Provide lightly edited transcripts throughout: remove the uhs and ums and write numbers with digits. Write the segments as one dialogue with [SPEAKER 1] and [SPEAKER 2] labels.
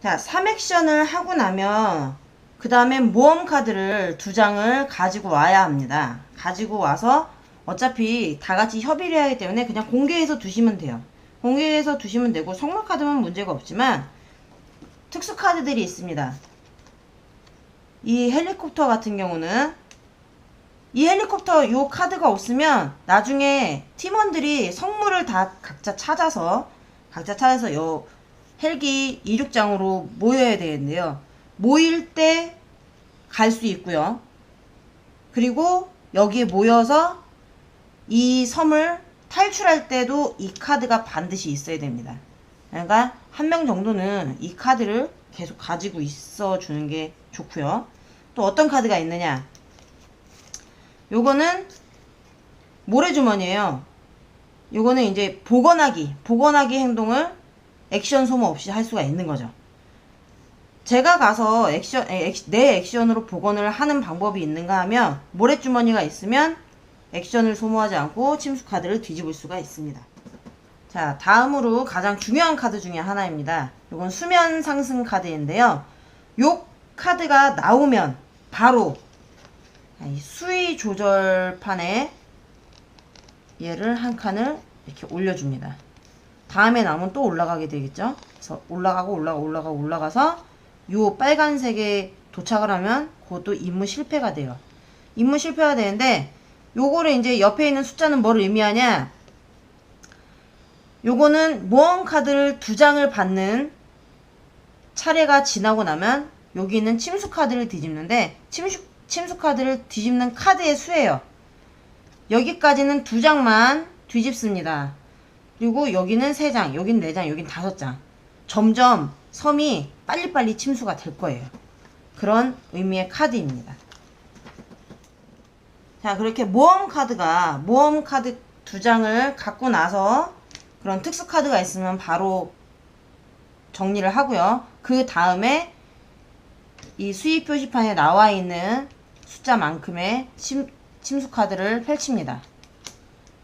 [SPEAKER 1] 자, 3액션을 하고 나면 그 다음에 모험 카드를 2장을 가지고 와야 합니다. 가지고 와서 어차피 다 같이 협의를 해야 하기 때문에 그냥 공개해서 두시면 돼요. 공개해서 두시면 되고, 선물 카드는 문제가 없지만 특수 카드들이 있습니다. 이 헬리콥터 같은 경우는, 이 헬리콥터 요 카드가 없으면 나중에 팀원들이 성물을 다 각자 찾아서 요 헬기 이륙장으로 모여야 되는데요. 모일 때 갈 수 있고요. 그리고 여기에 모여서 이 섬을 탈출할 때도 이 카드가 반드시 있어야 됩니다. 그러니까 한 명 정도는 이 카드를 계속 가지고 있어 주는 게 좋고요. 또 어떤 카드가 있느냐? 요거는 모래주머니예요. 요거는 이제 복원하기 행동을 액션 소모 없이 할 수가 있는 거죠. 제가 가서 내 액션으로 복원을 하는 방법이 있는가 하면, 모래주머니가 있으면 액션을 소모하지 않고 침수 카드를 뒤집을 수가 있습니다. 자, 다음으로 가장 중요한 카드 중에 하나입니다. 이건 수면 상승 카드인데요. 요 카드가 나오면 바로 이 수위 조절판에 얘를 한 칸을 이렇게 올려줍니다. 다음에 나오면 또 올라가게 되겠죠. 그래서 올라가서 요 빨간색에 도착을 하면 그것도 임무 실패가 돼요. 임무 실패가 되는데, 요거를 이제 옆에 있는 숫자는 뭘 의미하냐? 요거는 모험 카드를 2장을 받는 차례가 지나고 나면 여기 있는 침수 카드를 뒤집는데, 침수 카드를 뒤집는 카드의 수예요. 여기까지는 2장만 뒤집습니다. 그리고 여기는 3장, 여긴 4장, 여긴 5장. 점점 섬이 빨리빨리 침수가 될 거예요. 그런 의미의 카드입니다. 자, 그렇게 모험 카드 2장을 갖고 나서 그런 특수 카드가 있으면 바로 정리를 하고요. 그 다음에 이 수위 표시판에 나와 있는 숫자만큼의 침수 카드를 펼칩니다.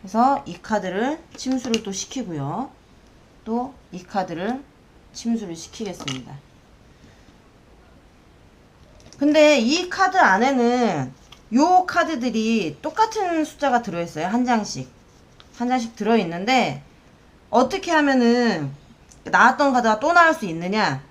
[SPEAKER 1] 그래서 이 카드를 침수를 또 시키고요. 또 이 카드를 침수를 시키겠습니다. 근데 이 카드 안에는 요 카드들이 똑같은 숫자가 들어있어요. 한 장씩 들어있는데, 어떻게 하면은 나왔던 카드가 또 나올 수 있느냐?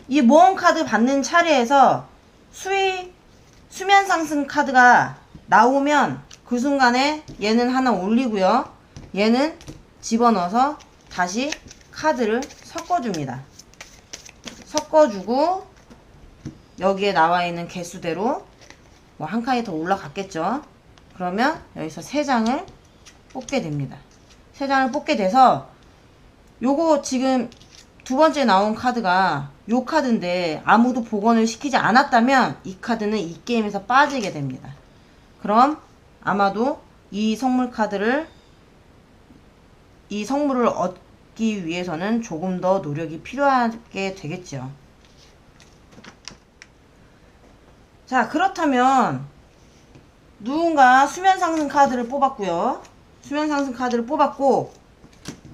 [SPEAKER 1] 이 모험 카드 받는 차례에서 수면 상승 카드가 나오면 그 순간에 얘는 하나 올리고요. 얘는 집어넣어서 다시 카드를 섞어줍니다. 섞어주고 여기에 나와 있는 개수대로 뭐 한 칸이 더 올라갔겠죠. 그러면 여기서 3장을 뽑게 됩니다. 3장을 뽑게 돼서, 요거 지금 2번째 나온 카드가 요 카드인데 아무도 복원을 시키지 않았다면 이 카드는 이 게임에서 빠지게 됩니다. 그럼 아마도 이 선물을 얻기 위해서는 조금 더 노력이 필요하게 되겠죠. 자, 그렇다면 누군가 수면 상승 카드를 뽑았고요. 수면 상승 카드를 뽑았고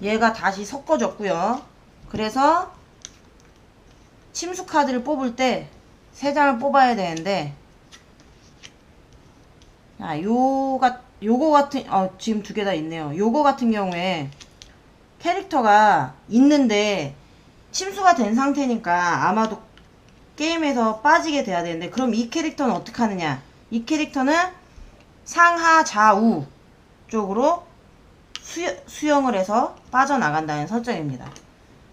[SPEAKER 1] 얘가 다시 섞어졌고요. 그래서 침수 카드를 뽑을 때 3장을 뽑아야 되는데, 자, 요거 같은, 지금 2개 다 있네요. 요거 같은 경우에 캐릭터가 있는데 침수가 된 상태니까 아마도 게임에서 빠지게 돼야 되는데, 그럼 이 캐릭터는 어떻게 하느냐? 이 캐릭터는 상하 좌우 쪽으로 수영을 해서 빠져나간다는 설정입니다.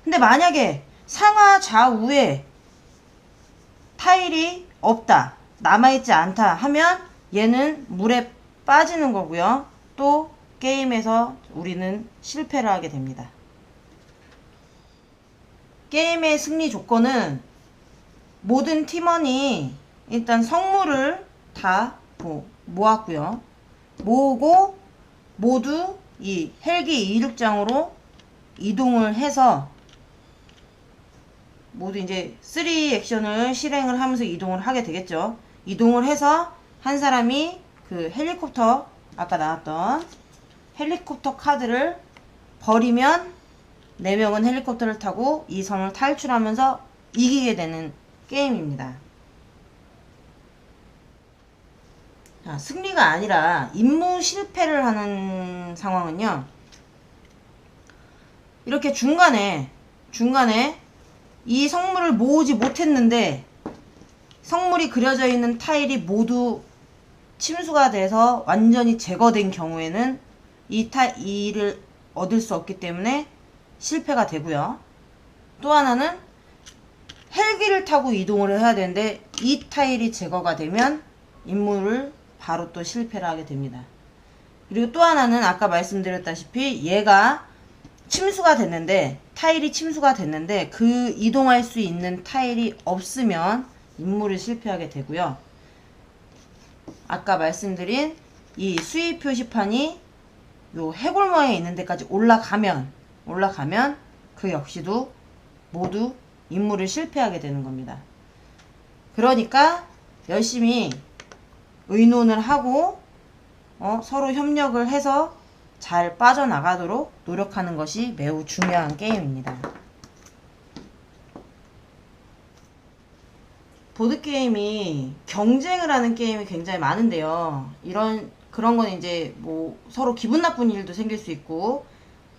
[SPEAKER 1] 근데 만약에 상하 좌우에 타일이 없다, 남아있지 않다 하면 얘는 물에 빠지는 거고요. 또 게임에서 우리는 실패를 하게 됩니다. 게임의 승리 조건은 모든 팀원이 일단 성물을 다 모았고요. 모으고 모두 이 헬기 이륙장으로 이동을 해서 모두 이제 3 액션을 실행을 하면서 이동을 하게 되겠죠. 이동을 해서 한 사람이 그 헬리콥터, 아까 나왔던 헬리콥터 카드를 버리면 4명은 헬리콥터를 타고 이 섬을 탈출하면서 이기게 되는 게임입니다. 자, 승리가 아니라 임무 실패를 하는 상황은요. 이렇게 중간에 이 성물을 모으지 못했는데 성물이 그려져 있는 타일이 모두 침수가 돼서 완전히 제거된 경우에는 이 타일을 얻을 수 없기 때문에 실패가 되고요. 또 하나는 헬기를 타고 이동을 해야 되는데 이 타일이 제거가 되면 임무를 바로 또 실패를 하게 됩니다. 그리고 또 하나는 아까 말씀드렸다시피 얘가 침수가 됐는데 타일이 침수가 됐는데 그 이동할 수 있는 타일이 없으면 임무를 실패하게 되고요. 아까 말씀드린 이 수위 표시판이 요 해골모에 있는 데까지 올라가면 그 역시도 모두 임무를 실패하게 되는 겁니다. 그러니까 열심히 의논을 하고 서로 협력을 해서 잘 빠져나가도록 노력하는 것이 매우 중요한 게임입니다. 보드게임이 경쟁을 하는 게임이 굉장히 많은데요. 그런 건 이제 뭐 서로 기분 나쁜 일도 생길 수 있고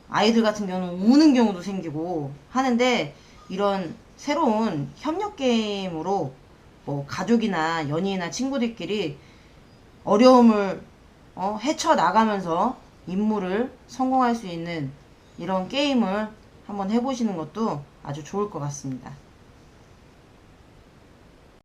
[SPEAKER 1] 아이들 같은 경우는 우는 경우도 생기고 하는데 이런 새로운 협력 게임으로 뭐 가족이나 연인이나 친구들끼리 어려움을 헤쳐나가면서 임무를 성공할 수 있는 이런 게임을 한번 해보시는 것도 아주 좋을 것 같습니다.